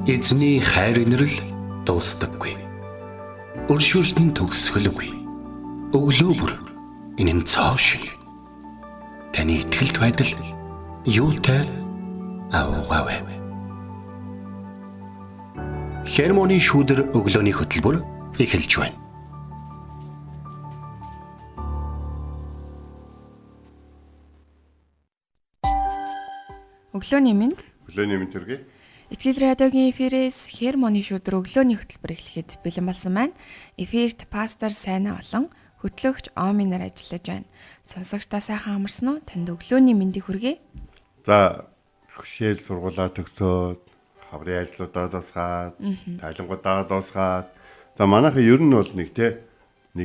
Эзний хайр инрэл дуустдаггүй. Өршөөлтөн төгсгөлгүй. Өглөө бүр энэ нь цоо шиг. Таны итгэлт байдал юутай аваагаав. Хермоны шүүдэр өглөөний хөтөлбөр эхэлж байна. Өглөөний мэнд. Өглөөний мэнд төргий. Итгэл радиогийн эфирээс Хермоны шүүдэр өглөөний хөтөлбөр эхлэхэд бэлэн болсон байна. Эфирт пастор Сайна болон хөтлөгч Оми нар ажиллаж байна. Сонсогчдаа сайхан амарсан уу? Танд өглөөний мэндийг хүргэе. За, хөшөөл сургуулаа төгсөөд хаврын ажлуудаа дуусгаад, тайлангуудаа дуусгаад. За манайхан ер нь бол нэг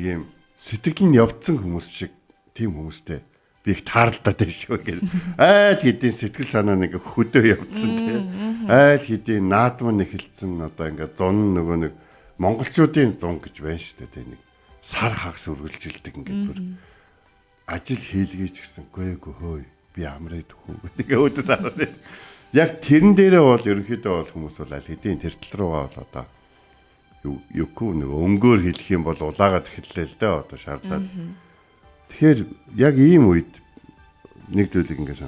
юм сэтгэл нь явцсан хүмүүс шиг тийм хүмүүстэй би их таарлаад байна шүү гэж. Айл хэдийн сэтгэл санаа нэг хөдөө явцсан тийм. Айл хэдийн наадмын эхэлсэн одоо ингээд зун нөгөө нэг монголчуудын зун гэж байна шүү дээ нэг сар хагас үргэлжилдэг ингээд бүр ажил хийлгэж гисэн гүйгүй хөөе би амраад хөө тэгээ өдөөс хараад яг тэрэн дээрээ бол ерөнхийдөө бол хүмүүс бол аль хэдийн тэр тал руугаа бол одоо юугүй нэг өнгөөр хэлэх юм бол улаагаад эхэллээ л дээ одоо шаардаад. Тэгэхээр яг ийм үед нэг зүйлийг ингээд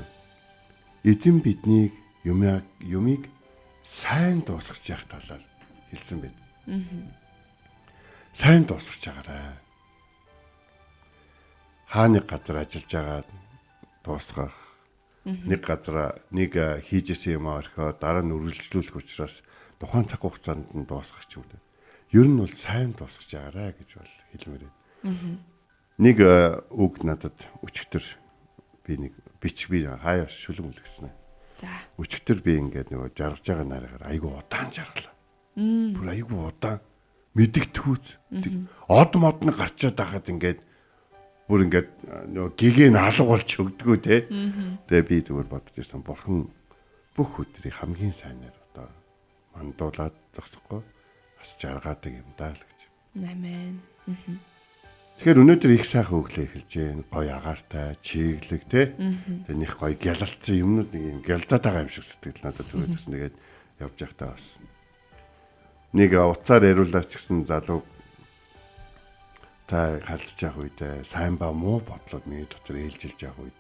эзэн биднийг юмыг сайн дуусгаж явах талаар хэлсэн байд. Сайн дуусгаж байгаарай. Хааны газар ажиллаж байгаа дуусгах. Нэг газар нэг хийжсэн юм орхио дараа нь үргэлжлүүлэх учраас тухайн цаг хугацаанд нь дуусгах ч юм уу. Ер нь бол сайн дуусгаж байгаарай гэж бол хэлмээр байна. Нэг үг надад өчигдөр би нэг би хаяа шүлэг үлгсэн. За. Өчигдөр би ингээд нөгөө жаргаж байгаа нараар айгу удаан жаргалаа. Бүр айгу удаан мэдэгдэхүүц. Од модны гарчаад байхад ингээд бүр ингээд нөгөө гэгээ нь алга болж өгдгөө те. Тэгээ би зүгээр бодож ирсэн бурхан бүх өдрийг хамгийн сайнаар одоо мандуулаад зогсохгүй бас жаргаадаг юм даа л гэж. Амен. Тэгэхээр өнөөдөр их сайхан өглөө эхэлж байна. Гоё агаартай, чиглэг те. Тэгээ нэг гоё гялалцсан юмнууд нэг юм гялдаад байгаа юм шиг сэтгэл надад төрөөд гэсэн. Тэгээд явж байхдаа бас нэг уцаар яриулаач гэсэн залуу та харилцаж явах үед сайн ба муу бодлоод миний дотор ээлжилж явах үед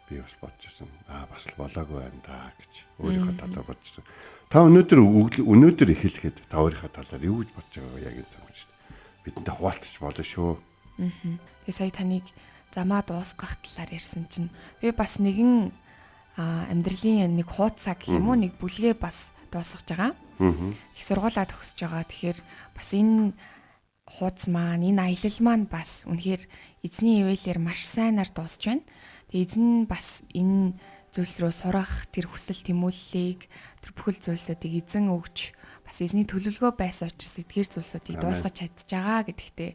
би бас бодчихсон. Бас л болоогүй байна да гэж өөрийнхөө талаар бодчихсон. Та өнөөдөр эхлэхэд та өөрийнхөө талаар юу гэж бодож байгаагаа яг энэ цаг үед бидэнтэй хуваалцаж болно шүү. Тэгээ сая таныг замаа дуусгах талаар ярьсан чинь би бас нэгэн амьдралын нэг хуудасаа гэх юм уу нэг бүлгээ бас дуусгаж байгаа. Их сургуулаа төгсөж байгаа. Тэгэхээр бас энэ хуудас маань энэ аялал маань бас үнэхээр эзний ивэлээр маш сайнаар дуусж байна. Тэгээ эзэн бас энэ зүйлс рүү сурах тэр хүсэл тэмүүллийг тэр бүхэл зүйлсүүдийг эзэн өгч бас эзний төлөвлөгөө байсан учраас эдгээр зүйлсүүдийг дуусгаж чадж байгаа гэдэгтээ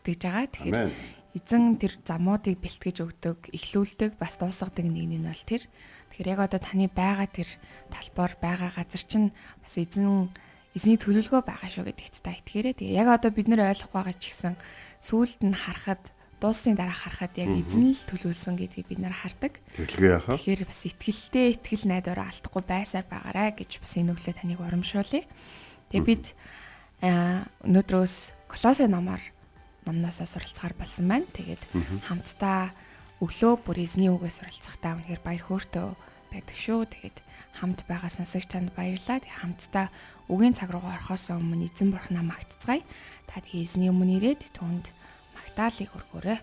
итгэж байгаа. Тэгэхээр эзэн тэр замуудыг бэлтгэж өгдөг, эхлүүлдэг, бас дуусгадаг нэг нь бол тэр. Тэгэхээр яг одоо таны байгаа тэр талбар байгаа газар чинь бас эзний төлөвлөгөө байгаа шүү гэдэгт та итгээрэй. Тэгээ яг одоо бид нэр ойлгох байгаа ч гэсэн сүүлд нь харахад дуусны дараа харахад яг эзэн л төлөвлөсөн гэдгийг бид нар хардаг. Тэгэхээр бас итгэлтэй, итгэл найдвараа алдахгүй байсаар байгаарай гэж бас энэ өглөө таныг урамшуулъя. Тэгээ бид өнөөдрөөс Колосе номноосоо суралцахаар болсон байна. Тэгээд хамтдаа өглөө бүр эзний үгээс суралцахтаа үнэхээр баяр хөөртэй байдаг шүү. Тэгээд хамт байгаа сонсогч танд баярлалаа. Хамтдаа үгийн цаг руугаа орохоос өмнө эзэн бурхнаа магтцгаая. Та тэгээ эзний өмнө ирээд түүнд магтаалыг өргөөрэй.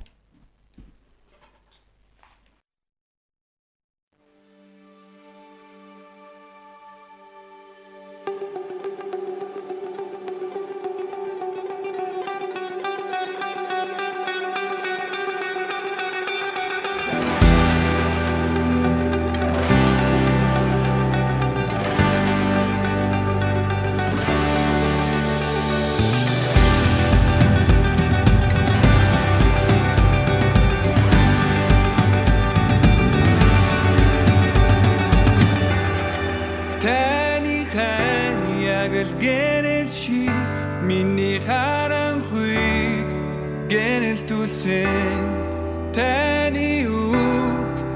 Tani u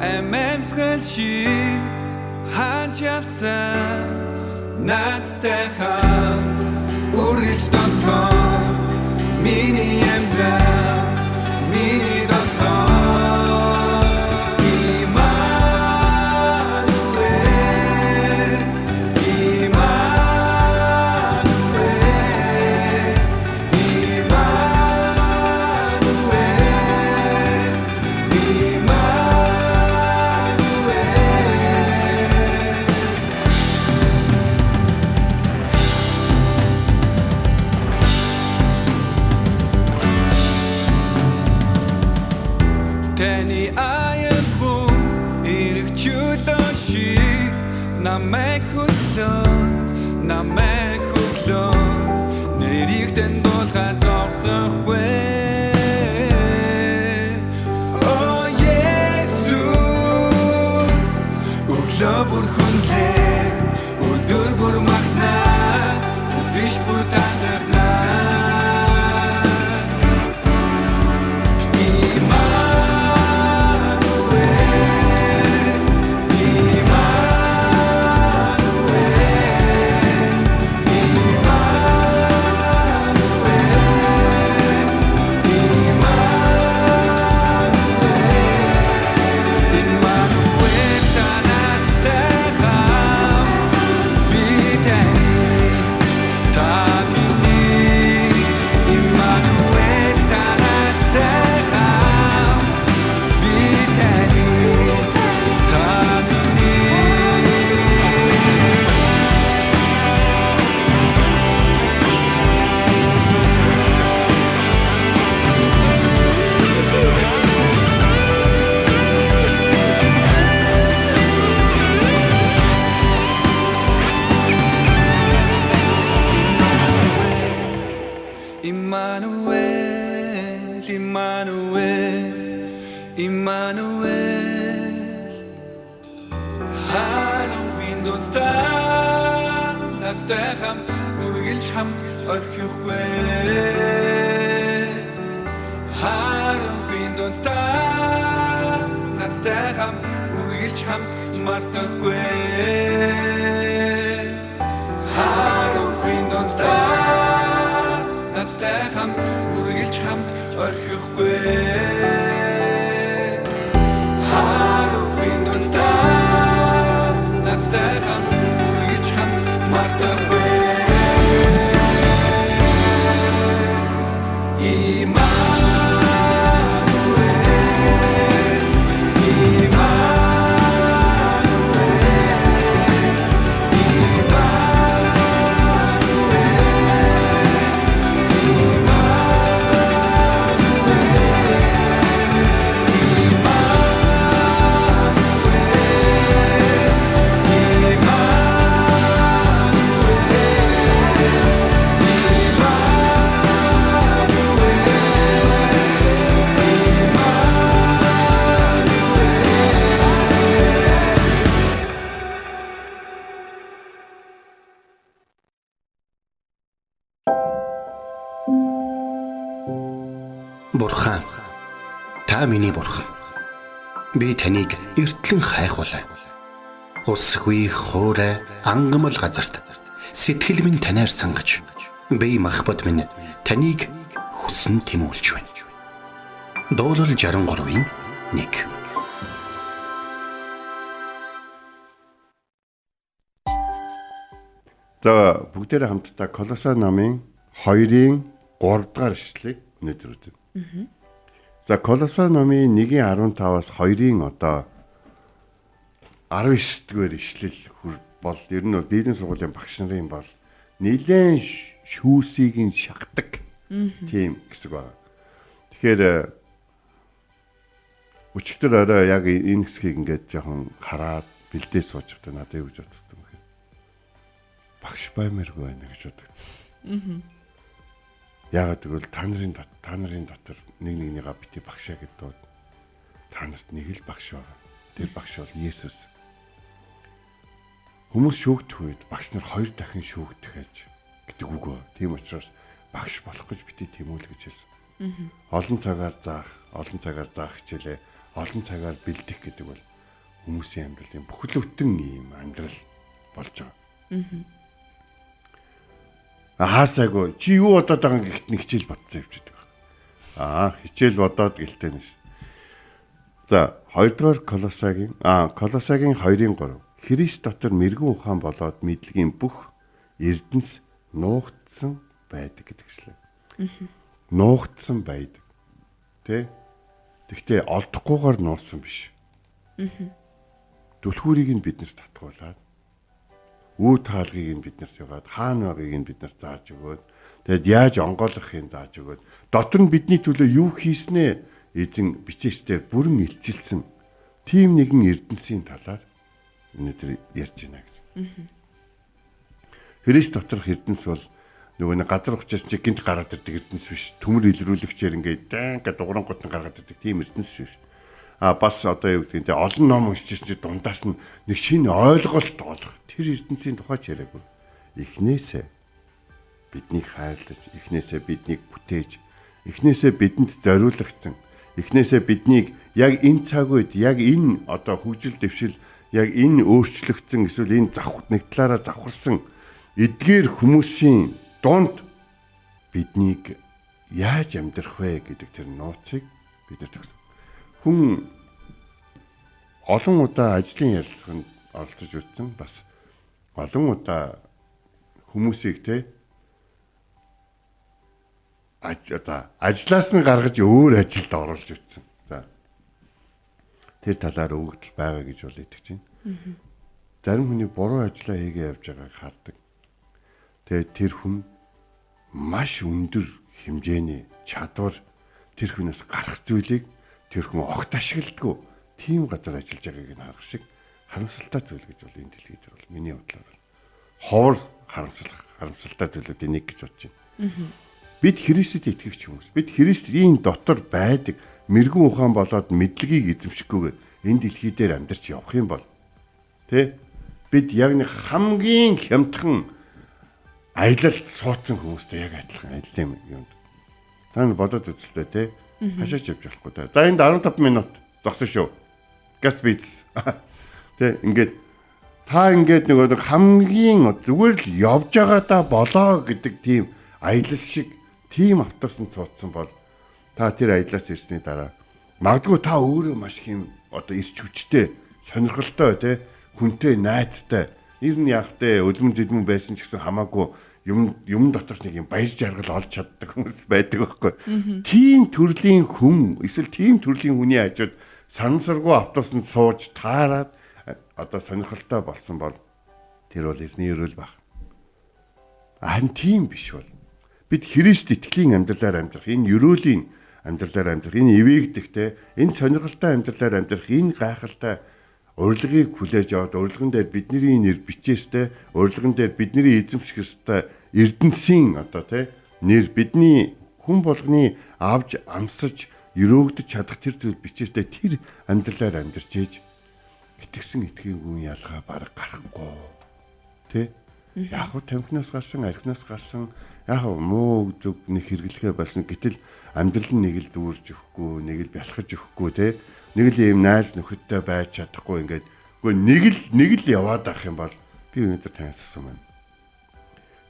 amamsgal shi han chafsan надтай хамт үргэлж дотор миний амьдрал миний дотор Таны аягүй ирэгчүүлэн шиг намайг хөглөн нэрийг дэндуулахад зогсохгүй О Есүс өглөө бүр хүнлээ өдөр бүр магнаа өдөш бүр талархнаа Immanuel Харанхын дундаа надтай хамт үргэлж хамт орхихгүй Харанхын дундаа надтай хамт үргэлж хамт мартахгүй Харанхын дундаа надтай хамт үргэлж хамт орхихгүй Бурхан, та миний бурхан. Би таныг эртлэн хайхвалаа. Усгүй хоорой ангамл газарт сэтгэл минь танаар сангаж би махбат минь таныг хүсн тимүүлж байна. Дуурал 63-ийн 1. За бүгдээрээ хамтдаа Колосе намын 2-ын 3 дугаар ишлэлийг өнөөдөр үзье. За Колосе намын 1:15-аас 2-ын одоо 19 дугаар ишлэл бол ер нь Библийн сургуулийн багш нарын бол нэлээд шүүсийг нь шахдаг тийм хэсэг байна. Тэгэхээр өчигдөр орой яг энэ хэсгийг ингээд жоохон хараад бэлдээ сууж байхдаа надад юу гэж бодсон бэ? Багш баймааргүй байна гэж боддог. Яагаад гэвэл та нарын дотор нэгнийгаа бити багшаа гэдэг. Та нарт нэг л багш байна. Тэр багш бол Есүс. Хүмүүс шүүгдэх үед багш нар 2 дахин шүүгдэх гэдэг үг ба. Тийм учраас багш болох гэж бити тэмүүлэх гэж хэлсэн. Олон цагаар заах хичээлээ олон цагаар бэлдэх гэдэг бол хүмүүсийн амьдралын бүхэл бүтэн ийм амьдрал болж байгаа. Хаасаагүй чи юу бодоод байгаа гэхт нэг хичээл бодсон явчихдаг. Хичээл бодоод гэлтэй нэс. За 2 дугаар Колосагийн 2:3 Христ дотор мэрэгэн ухаан болоод мэдлэгийн бүх эрдэнэс нуугдсан байдаг гэдэгчлээ. Нуугдсан байдаг. Тэ? Тэгтээ олдохгүйгээр нуусан биш. Түлхүүрийг нь биднэрт татгуулаад үе таалгыг нь биднэрт ягаад хаана байгааг нь биднэрт зааж өгөөд тэгэд яаж онгойлгохыг зааж өгөөд дотор нь бидний төлөө юу хийснээ эзэн бичээстэй бүрэн илчилсэн тийм нэгэн эрдэнсийн талаар өнөөдөр ярьж байна гэж. Христ доторх эрдэнэс бол нөгөө нэг газар учраас чи гинт гараад ирдэг эрдэнэс биш. Төмөр илрүүлэгчээр ингээд ингээд дугрангууд нь гаргаад ирдэг тийм эрдэнэс биш. Бас одоо юу гэдэг нь олон ном уншиж чи дундаас нь нэг шинэ ойлголт олох тэр эрдэнсийн тухай ч яриаггүй. Эхнээсээ биднийг хайрлаж, эхнээсээ биднийг бүтээж, эхнээсээ бидэнд зориулагдсан, эхнээсээ биднийг яг энэ цаг үед яг энэ одоо хөгжил дэвшил яг энэ өөрчлөгдсөн эсвэл энэ нэг талаараа завхарсан эдгээр хүмүүсийн дунд биднийг яаж амьдрах вэ гэдэг тэр нууцыг бид нар төгсөн. Хүн олон удаа ажлын ярилцлаганд оролцож үзсэн, бас олон удаа хүмүүсийг ажлаас нь гаргаж өөр ажилд оруулж үзсэн. За тэр талаар өгөгдөл байгаа гэж бол итгэж байна. Зарим хүний буруу ажиллаа хийгээ явж байгааг хардаг. Тэгээд тэр хүн маш өндөр хэмжээний чадвар тэр хүнээс гарах зүйлийг тэр хүн огт ашигладаг. Тийм газар ажиллаж байгааг нь харах шиг харамсалтай зүйл гэж бол энэ дэлхийд бол миний бодлоор ховор харамсалтай зүйлүүдийн нэг гэж бодож байна. Бид Христэд итгэгч хүмүүс. Бид Христийн дотор байдаг мэрэгэн ухаан болоод мэдлэгийг эзэмшихгүйгээр энэ дэлхий дээр амьдарч явах юм бол бид яг нэг хамгийн хямдхан аялалд суудсан хүмүүстэй яг адилхан адил юм. Та нар бодоод үзлээ хашаач явж болохгүй та. За энд 15 минут зогсон шүү. Газ биз. Ингээд та ингээд нэг хамгийн зүгээр л явж байгаадаа болоо гэдэг тийм аялал шиг тийм автобусанд цуудсан бол та тэр аяллаас ирсний дараа магадгүй та өөрөө маш их юм одоо ирч хүчтэй, сонирхолтой хүнтэй, найзтай ер нь яахтай өлмөн зэдмэн байсан ч гэсэн хамаагүй юм дотор нэг юм баяр жаргал олж чаддаг хүмүүс байдаг байхгүй. Тийм төрлийн хүн эсвэл тийм төрлийн хүний хажууд санамсаргүй автобусанд сууж таарад одоо сонирхолтой болсон бол тэр бол эзний өрөөл баг. Харин тийм биш бол бид Христ итгэлийн амьдралаар амьдрах, энэ өрөөлийн амьдралаар амьдрах, энэ ивээгдэх энэ сонирхолтой амьдралаар амьдрах, энэ гайхалтай урилгыг хүлээж аваад урилган дээр бидний нэр бичээстэй, урилган дээр бидний эзэмших ёстой эрдэнсийн одоо нэр бидний хүн болгоны авж амсаж өрөөгдөж чадах тэр зүйл бичээстэй тэр амьдралаар амьдарч ээж итгэсэн итгэхийн гүн ялгаа бараг гарахгүй. Яг хөө тамхинаас гарсан, архинаас гарсан, яг муу зүг нэг хэрэглэхэ болсон. Гэтэл амьдрал нь нэг л дүүрж өгөхгүй, нэг л бялхаж өгөхгүй нэг л ийм найз нөхөдтэй байж чадахгүй ингээд нэг л яваад авах юм бол би өнөөдөр танаас асуусан байна.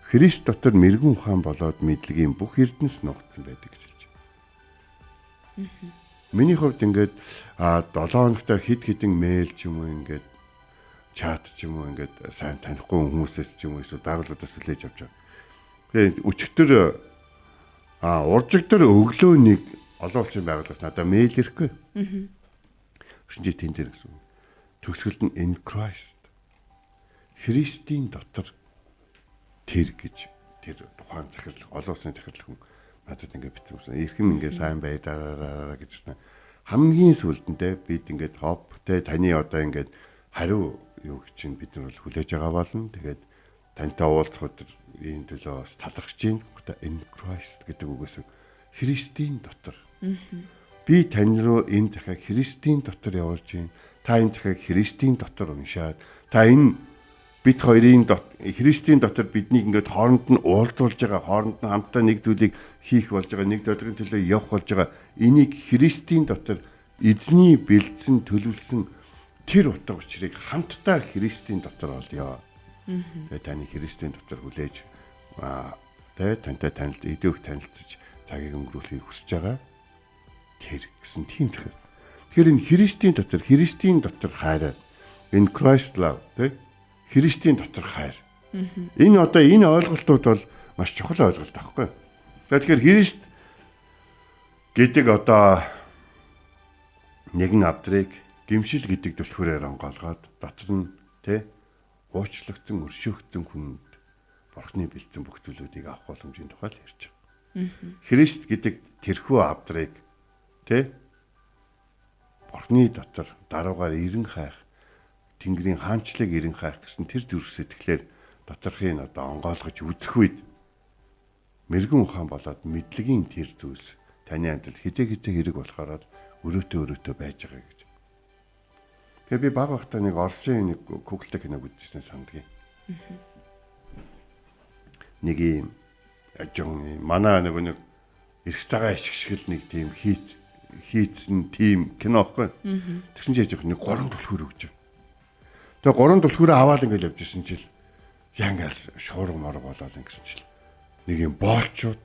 Христ дотор мэрэгэн ухаан болоод мэдлэгийн бүх эрдэнэс нуугдсан байдаг гэж хэлж байна. Миний хувьд ингээд 7 хоногт хэд хэдэн мэйл ч юм уу ингээд чат ч юм уу ингээд сайн танихгүй хүмүүсээс ч юм уу эсвэл байгууллагаас хүлээж авч байгаа. Тэгээд өчигдөр уржигдөр өглөө нэг олон улсын байгууллагаас надад мэйл ирэхгүй. Шинжээ тэн дээр гэсэн. Төгсгөлд нь in Christ. Христийн дотор тэр гэж тэр тухайн захирлах олон улсын захирлах хүн надад ингээд бичсэн юм. Эрхэм ингээд сайн байдараа гэж байна. Хамгийн сүлдэндээ бид ингээд таны одоо ингээд хариу юу гэж чинь бид нар бол хүлээж байгаа болно. Тэгээд тантай уулзах өдөр энэ төлөө бас талархаж байна. In Christ гэдэг үгээс Христийн дотор. Би тань руу энэ захиаг Христийн дотор явуулж байна. Та энэ захиаг Христийн дотор уншаад та энэ бид хоёрын Христийн дотор биднийг ингээд хооронд нь уулзуулж байгаа, хооронд нь хамтдаа нэг зүйлийг хийх болж байгаа, нэг зорилгын төлөө явах болж байгаа. Энийг Христийн дотор эзний бэлдсэн, төлөвлөсөн тэр утга учирыг хамтдаа Христийн дотор олё. Тэгээ таны Христийн дотор хүлээж тантай идэвх танилцж цагийг өнгөрүүлэхийг хүсэж байгаа. Тэр гэсэн тийм тэгэхээр. Тэгэхээр энэ Христийн дотор хайр. Энэ Christ love Христийн дотор хайр. Энэ ойлголтууд бол маш чухал ойлголт аахгүй. Тэгэхээр Христ гэдэг нэгэн авдрыг гимшил гэдэг түлхүүрээр онгоолгоод дотор нь уучлагдсан өршөөгдсөн хүнд Бурхны бэлдсэн бүх зүйлүүдийг авах боломжийн тухай л ярьж байгаа. Христ гэдэг тэрхүү авдрыг Бурхны дотор даруугаар ирэн хайх, Тэнгэрийн хаанчлыг ирэн хайх гэсэн тэр зүрх сэтгэлээр доторхыг онгоолгож үзэх үед мэрэгэн ухаан болоод мэдлэгийн тэр зүйлс таны амьдрал хизээ хэрэг болохоор өрөөтөө байж байгаа гэж. Тэгээ би баг багтаа нэг Оросын нэг Google-тэй киног үзсэн сандгийн. Нэг юм манай нэг эрх цагаан ашиг нэг тийм хийцэн тийм кино аахгүй. Тэгсэн чинь нэг 3 түлхүүр өгч. Тэгээ 3 түлхүүрээ аваад ингээл явж исэн чил янгаас шуурга морог болоод ингэсэн чил нэг юм боолчууд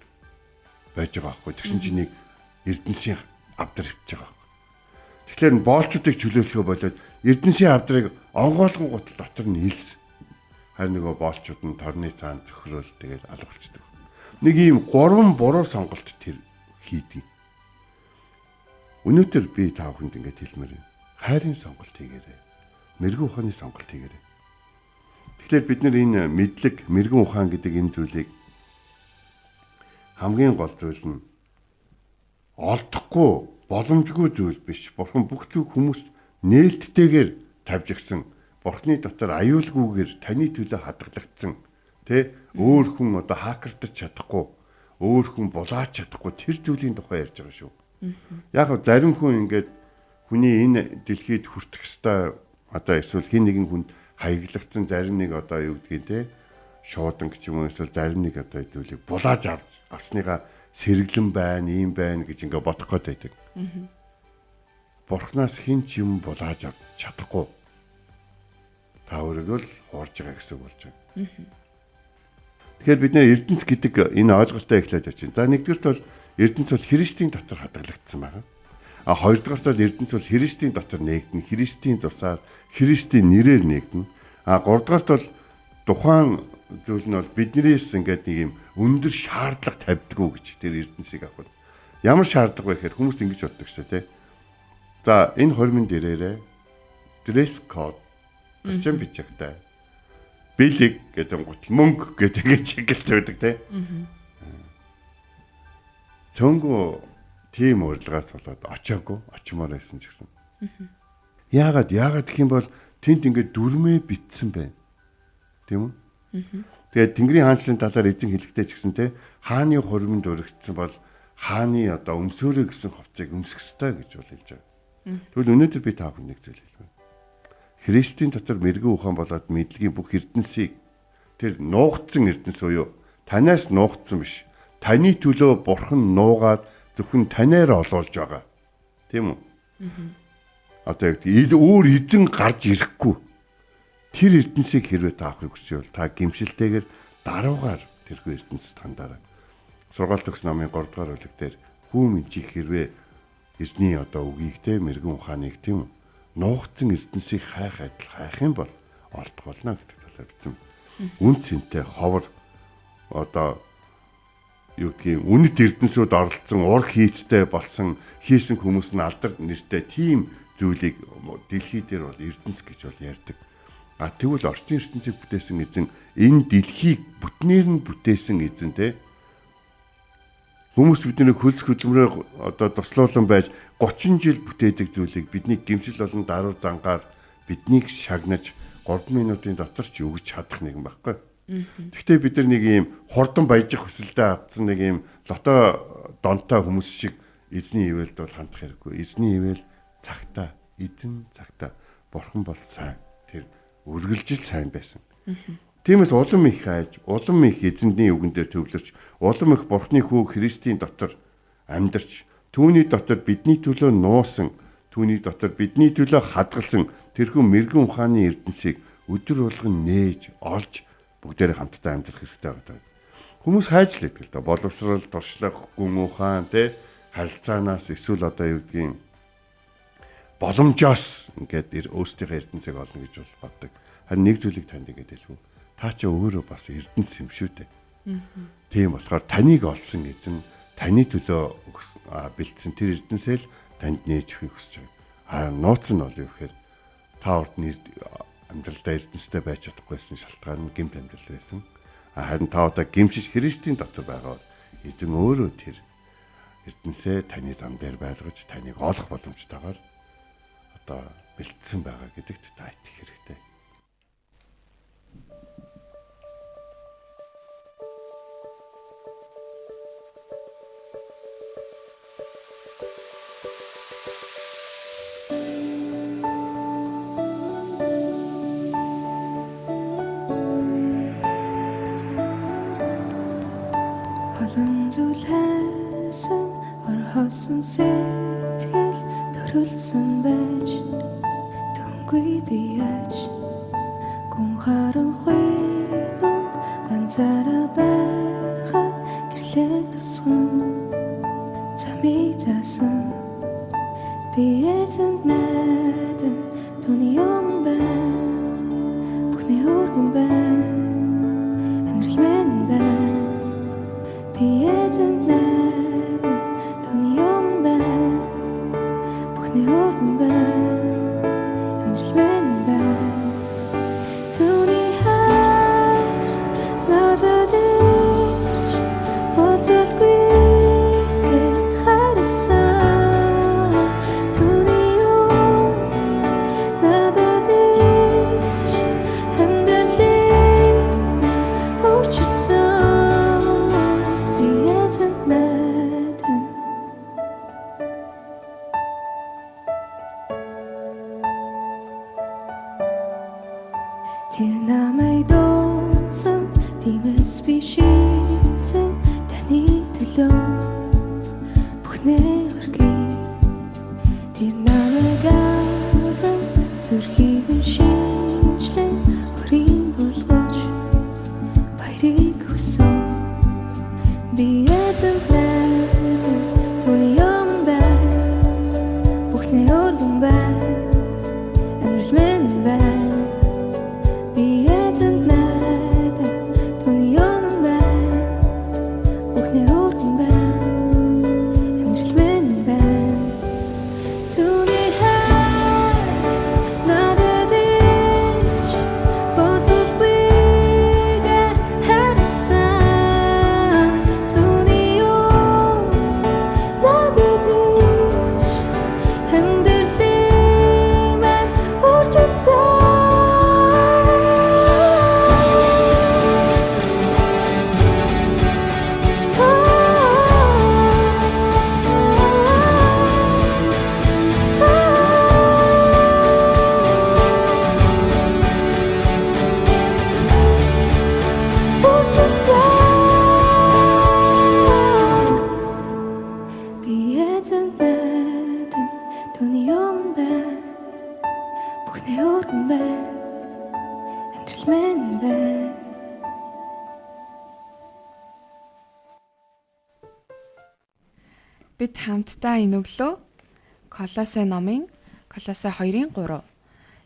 байж байгаа аахгүй. Тэгсэн чинь нэг Эрдэнсийн авдар хөвж байгаа аахгүй. Тэгэхээр боолчуудыг чөлөөлөхөө болоод Эрдэнсийн авдрыг онгоолгон гутал дотор нь илс. Харин нөгөө боолчууд нь торны цаан зөхрөөл тэгэл алгавчдаг. Нэг ийм 3 буруу сонголт тэр хийдэг. Өнөөдөр би та бүхэнд ингэж хэлмээр байна. Хайрын сонголт хийгээрэй. Мэрэгэн ухааны сонголт хийгээрэй. Тэгэхээр бид нар энэ мэдлэг, мэрэгэн ухаан гэдэг энэ зүйлийг хамгийн гол зүйл нь олдохгүй, боломжгүй зүйл биш. Бурхан бүх зүйл хүмүүст нээлттэйгээр тавьж өгсөн. Бурханы дотор аюулгүйгээр таны төлөө хадгалагдсан. Өөр хүн хакердаж чадахгүй, өөр хүн булаач чадахгүй тэр зүйлийн тухай ярьж байгаа шүү. Яг зарим хүн ингээд хүний энэ дэлхийд хүртэх ёстой эсвэл хин нэгэн хүнд хаяглагдсан зарим нэг юу гэдгийг шуудан ч юм уу эсвэл зарим нэг зүйлийг булааж авсныгаа сэргэлэн байна, ийм байна гэж ингээд бодох гээд байдаг. Бурханаас хин ч юм булааж чадахгүй. Та өөрийгөө л хуурж байгаа гэсэн үг болж байна. Тэгэхээр бид нэр Эрдэнэс гэдэг энэ ойлголтоо эхлээд явж байна. За нэгдүгээрт бол Эрдэнэс бол Христийн дотор хадгалагдсан байна. Хоёрдугаарт бол Эрдэнэс бол Христийн дотор нээгдэн, Христийн цусаар, Христийн нэрээр нээгдэн. Гуравдугаарт бол тухайн зүйл нь бол биднээс ингээд нэг юм өндөр шаардлага тавьдгүү гэж тэр Эрдэнэсийг авах. Ямар шаардлага вэ гэхээр хүмүүс ингэж боддог шээ, За энэ хормын дээрээ dress code гэрчэн бичигтэй. Бэлэг гэдэг гутал мөнгө гэдэг чиглэлтэй байдаг те. Цөөнгөө тийм урилгаас болоод очимоор байсан ч гэсэн. Яагаад гэх юм бол тэнд ингээд дүрмээ битсэн байна. Тийм үү? Тэгээд Тэнгэрийн хаанчлалын талаар эзэн хэлэхдээ ч гэсэн те хааны хормонд өргөцсөн бол хааны өмсөөрөө гэсэн хувцсыг өмсөх ёстой гэж бол хэлж байгаа. Тэгвэл өнөөдөр би та бүхэнд нэг зүйл хэлмээр. Христийн дотор мэрэгэн ухаан болоод мэдлэгийн бүх эрдэнсийг тэр нуугдсан эрдэнэс буюу танаас нуугдсан биш. Таны төлөө бурхан нуугаад зөвхөн танаар олуулж байгаа. Тийм үү? Өөр эзэн гарч ирэхгүй. Тэр эрдэнсийг хэрвээ та авахыг хүсвэл та гимшилтэйгээр даруугаар тэрхүү эрдэнэс тандаарай. Сургаалт төгс намын 3 дугаар бүлэг дээр хүүмэн чи хэрвээ эзний үгийг те мэрэгэн ухааныг тийм үү? Нуугдсан эрдэнсийг хайх юм бол олдох болно гэдэг талаар бичсэн. Үн цэнтэй ховор үнэт эрдэнсүүд оролцсон ур хийцтэй болсон хийсэн хүмүүс нь алдар нэртэй тийм зүйлийг дэлхий дээр бол эрдэнэс гэж бол ярьдаг. Тэгвэл орчин ертөнцийг бүтээсэн эзэн энэ дэлхийг бүтнээр нь бүтээсэн эзэн те хүмүүс бидний хөлс хөдөлмөрөө туслуулан байж 30 жил бүтээдэг зүйлийг бидний гэмшил болон даруй зангаар биднийг шагнаж 3 минутын дотор ч өгч чадах нэгэн байхгүй. Гэхдээ бид нар нэг юм хурдан баяжих хүсэлтэд автсан нэг юм лото донтой хүмүүс шиг эзний ивэлд бол хандах хэрэггүй. Эзний ивэл цагтаа, эзэн цагтаа бурхан бол сайн. Тэр үргэлжил сайн байсан. Тиймээс улам их хайж, улам их эзэндний үгэн дээр төвлөрч, улам их Бурхны хүү Христийн дотор амьдарч, түүний дотор бидний төлөө нуусан, түүний дотор бидний төлөө хадгалсан тэрхүү мэрэгэн ухааны эрдэнсийг өдөр болгон нээж, олж бүгдээрээ хамтдаа амьдрах хэрэгтэй байдаг. Хүмүүс хайж л идэг л да. Боловсрал, туршлага, гүн ухаан те харилцаанаас эсвэл одоо юу гэдгийг боломжоос ингээд өөрсдийнхээ эрдэнцийг олно гэж бол боддог. Харин нэг зүйлийг танд ингэж хэлвэ. Та ч өөрөө бас эрдэнэс юм шүү дээ. Тийм болохоор таныг олсон эзэн таны төлөө бэлдсэн тэр эрдэнсэл танд нээж өгөхийг хүсэж байгаа. Нууц нь бол юу гэхээр та урд нь амьдралдаа эрдэнэстэй байж чадахгүйсэн шалтгаан нь гэмт амьдрал байсан. Харин та одоо гэмшиж Христийн дотор байгаа бол эзэн өөрөө тэр эрдэнсээ таны зам дээр байлгаж таныг олох боломжтойгоор одоо бэлдсэн байгаа гэдэгт та итгэх хэрэгтэй. Олон зүйл хайсан орхосон сэтгэл төрөлсөн байж түнгүй би яаж гүн харанхуй дун ганцаараа байхад гэрлээ тусган замыг заасан би эзэнд найдан түүний юм байна бүхний өргөн байна амьдрал минь байна би эзэнд найдан түүний юм байна бүхний өргөн байна амьдрал минь байна түүний хай надад ирж болзолгүй харсан түүний юм надад ирж амьдралыг өөрчилсөн би эзэнд найдан тэр намайг дуусан тиймээс би шийдсэн таны төлөө бүхнээ өргөе тэр намайг аван зүрхийг нь шинжлэн өрийн болгож баярыг өгсөн би эзэнд найдан түүний юм байна бүхнээ өргөн байна амьдрал минь байна би эзэнд найдан түүний юм байна бүхнээ өргөн байна амьдрал минь байна түүний хай надад ирж болзолгүйгээр харсан түүний юм надад ирж амьдралыг минь өөрчилсөн би эзэнд найдан түүний юм байна бүхнээ өргөн байна амьдрал минь байна Бид хамтдаа энэ өглөө Колосе номын Колосе 2:3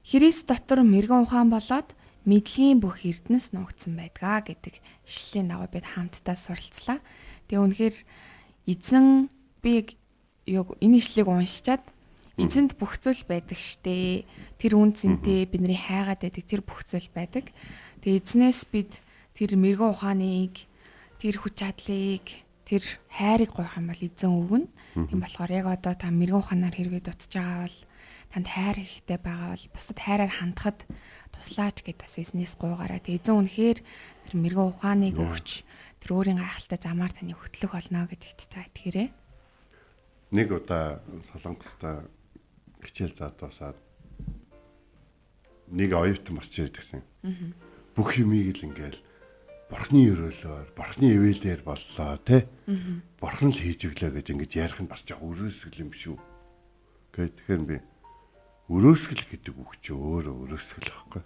Христ дотор мэрэгэн ухаан болоод мэдлийн бүх эрдэнэс нуугдсан байдгаа гэдэг ишлэлийн дагуу бид хамтдаа суралцлаа. Тэгээ үнэхээр эзэн би энэ ишлэгийг уншичаад эзэнд бүх зүйл байдаг штэ. Тэр үн цэнтэй бидний хайгаад байдаг тэр бүх зүйл байдаг. Тэгээ эзнээс бид тэр мэрэгэн ухааныг, тэр хүч чадлыг, тэр хайрыг гоох юм бол эзэн өгнө. Тийм болохоор яг одоо та мэрэгэн ухаанаар хэрвээ дутж байгаа бол танд хайр хэрэгтэй байгаа бол бусад хайраар хандахад туслаач гэд бас эзнээс гуйгаараа. Тэгээ эзэн үнэхээр тэр мэрэгэн ухааныг өгч тэр өөрийн гайхалтай замаар таны хөтлөх болно гэдэгт та итгээрэй. Нэг удаа Солонгостой хичээл заадуусаад нэг оюутан босч ирээд гисэн. Бүх юмыг л ингээл Бурхны өрөөлөөр, Бурхны ивэлээр боллоо те. Бурхан л хийж өглөө гэж ингэж ярих нь бас жоо өрөөсгөл юм шүү. Тэгэхээр би өрөөсгөл гэдэг үг чи өөрөө өрөөсгөл байхгүй.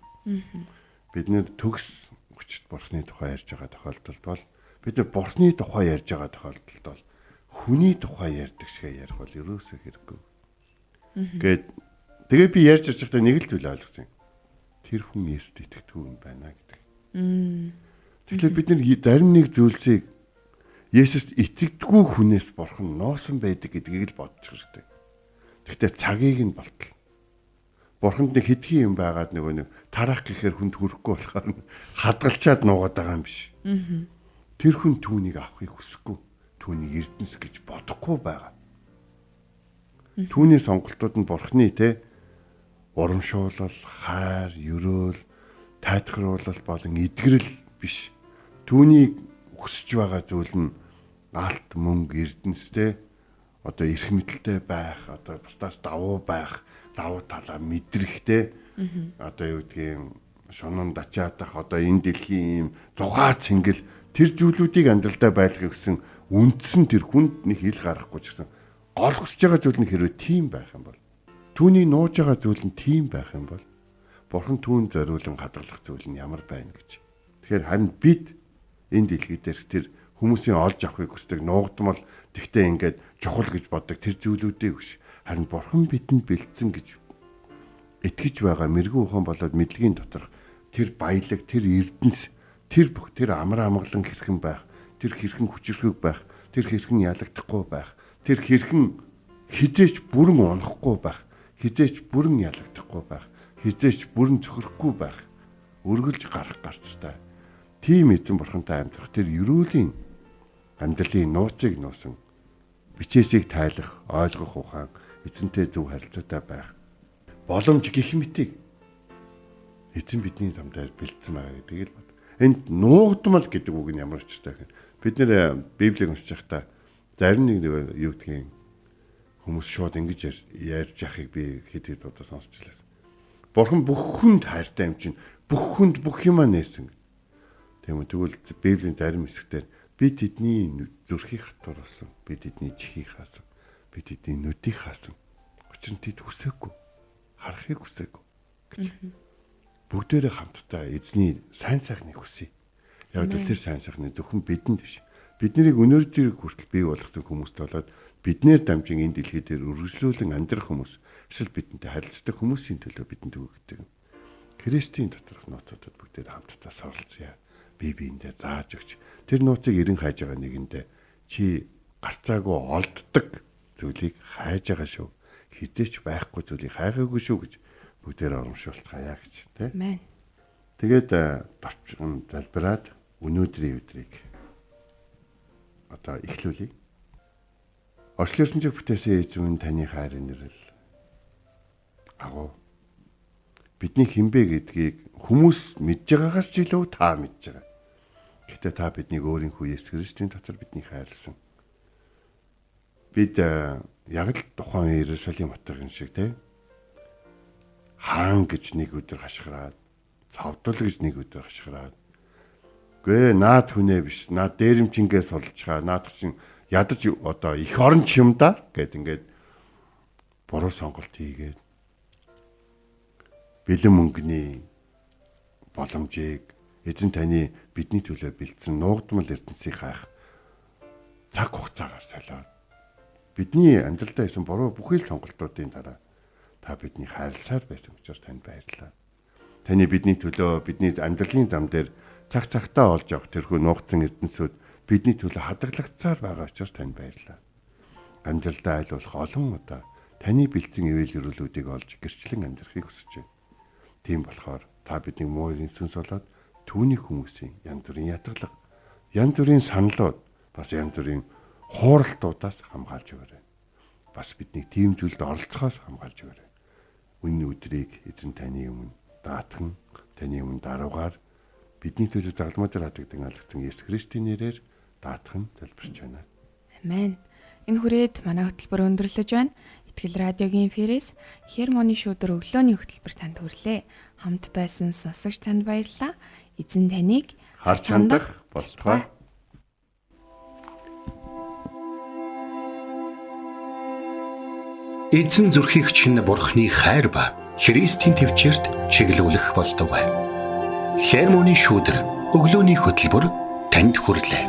Бид нэр төгс хүчит Бурхны тухай ярьж байгаа тохиолдолд бол бид нар бурхны тухай ярьж байгаа тохиолдолд бол хүний тухай ярьдаг шиг ярих бол ерөөсөө хэрэггүй. Тэгээ би ярьж байхдаа нэг л зүйл ойлгосон юм. Тэр хүн Есүст итгэдэг юм байна гэдэг. Тэгэхээр бид нар зарим нэг зүйлсийг Есүст итгэдэггүй хүнээс бурхан ноосон байдаг гэдгийг л бодож хэрэгтэй. Гэхдээ цагийг нь болтол. Бурханд нэг хэдхэн юм байгаад нэг тарах гэхээр хүнд хүрэхгүй болохоор хадгалчаад нуугаад байгаа юм биш. Тэр хүн түүнийг авахыг хүсэхгүй. Түүнийг эрдэнэс гэж бодохгүй байгаа. Түүний сонголтууд нь бурхны урамшуулал, хайр, ерөөл, тайтгаруулал болон эдгэрэл биш. Түүнийг хүсэж байгаа зүйл нь алт, мөнгө, эрдэнэстэй одоо эрх мэдэлтэй байх, одоо бусдаас давуу байх, давуу талаа мэдрэхтэй одоо юу гэдгийг шунан дачаадах одоо энэ дэлхийн юм зугаа цэнгэл тэр зүйлүүдийг амьдралдаа байлгах гэсэн үндсэн тэр хүнд нэг хил гарахгүй ч гэсэн гол хүсэж байгаа зүйл нь хэрвээ тийм байх юм бол түүний нууж байгаа зүйл нь тийм байх юм бол бурхан түүн зориулан хадгалах зүйл нь ямар байна гэж. Тэгэхээр харин бид энэ дэлхий дээрх тэр хүмүүсийн олж авахыг хүсдэг нуугдмал тэгтээ ингээд чухал гэж боддог тэр зүйлүүдээ биш. Харин бурхан бидэнд бэлдсэн гэж итгэж байгаа мэрэгүү ухаан болоод мэдлэгийн доторх тэр баялаг, тэр эрдэнэс, тэр амар амгалан хэрхэн байх, тэр хэрхэн хүчрхэг байх, тэр хэрхэн ялагдахгүй байх, тэр хэрхэн хизээч бүрэн унахгүй байх, хизээч бүрэн ялагдахгүй байх, хизээч бүрэн цөхрөхгүй байх, өргөлж гарах гарцтай. Тийм эзэн бурхантай амьдрах тэр ерөөлийн амьдралын нууцыг нуусан бичээсийг тайлах, ойлгох ухаан, эзэнтэй зөв харилцаатай байх боломж гэх мэтийг эзэн бидний замдаар бэлдсэн байгаа гэдгийг л бод. Энд нуугдмал гэдэг үг нь ямар ч таах. Бид нэр Библийг уншиж байхдаа зарим нэг юу гэдгийг хүмүүс шууд ингэж ярьж яхахыг би хэд удаа сонсч лээс. Бурхан бүх хүнд хайртай юм чинь бүх хүнд бүх юмаа нээсэн. Тийм үү, тэгвэл Библийн зарим хэсгээр би тэдний зүрхийг хатуур болсон. Би тэдний чихийг хаасан. Би тэдний нүдийг хаасан. Учир нь тэд хүсээгүй. Харахыг хүсээгүй гэж. Бүгдээрээ хамтдаа эзний сайн сайхныг хүсье. Яг л тэр сайн сайхны зөвхөн бидэнд биш. Бид нарыг өнөөдөр хүртэл бий болгосон хүмүүст болоод биднээр дамжин энэ дэлхий дээр үргэлжлүүлэн амьдрах хүмүүс, эсвэл бидэнтэй харилцдаг хүмүүсийн төлөө бидэнд өгдөг. Христийн доторх нууцуудад бүгдээр хамтдаа суралцъя. Бие биендээ зааж өгч тэр нууцыг эрен хайж байгаа нэгэндээ чи гарцаагүй олддог зүйлийг хайж байгаа шүү. Хизээч байхгүй зүйлийг хайгаагүй шүү гэж бүгдээр урамшуулцгаая гэж тийм. Амен. Тэгээд товчхон залбираад өнөөдрийн өдрийг одоо эхлүүлье. Орчлон ертөнцийг бүтээсэн эзэн таны хайрын нэрэл агуу бидний хинбэ гэдгийг хүмүүс мэдж байгаагаас ч илүү та мэдж байгаа. Гэхдээ та биднийг өөрийнхөө Есүс Христийн дотор биднийг хайрлсан. Бид яг л тухайн Иерусалим хотын шиг тийм хаан гэж нэг өдөр хашгираад, цавдал гэж нэг өдөр хашгираад. Гээ наад хүнээ биш, наад дээрэмчингээс сулжгаа, наад чинь ядаж одоо их оронч юм да гэд ингээд буруу сонголт хийгээд бэлэн мөнгөний боломжийг эзэн таны бидний төлөө бэлдсэн нуугдмал ертөнцийг хайх цаг хугацаагаар солиод бидний амьдралдаа хийсэн буруу бүхий л сонголтуудын дараа та бидний хайрласаар байсан учраас танд баярлалаа. Таны бидний төлөө бидний амьдралын зам дээр цаг цагтаа олж авах тэрхүү нуугдсан ертөнцүүд бидний төлөө хадгалагдсаар байгаа учраас танд баярлалаа. Амьдралдаа айл болох олон удаа таны бэлдсэн ивэл өрөөлүүдийг олж гэрчлэн амьдрахыг хүсэж байна. Тийм болохоор та бидний муурын сүнс болоод түүний хүмүүсийн янз бүрийн ятгалаг, янз бүрийн саналууд, бас янз бүрийн хууралтуудаас хамгаалж өгөөрэй. Бас бидний тийм зүйлд оролцохоос хамгаалж өгөөрэй. Үнэн өдрийг эзэн таны өмнө даатхан, таны өмнө даруугаар бидний төлөө загалмаа дээр хадагдан алгацсан Есүс Христийн нэрээр даатхан залбирч байна. Амен. Энэ хүрээд манай хөтөлбөр өндөрлөж байна. Итгэл радиогийн эфирээс Хермоны шүүдэр өглөөний хөтөлбөр танд хүрлээ. Хамт байсан сонсогч танд баярлалаа. Эзэн таныг Харж хандах болтугай. Эзэн зүрхийг чинь бурхны хайр ба Христийн төвчөрт чиглүүлэх болтугай. Хермоны шүүдэр өглөөний хөтөлбөр танд хүрэлээ.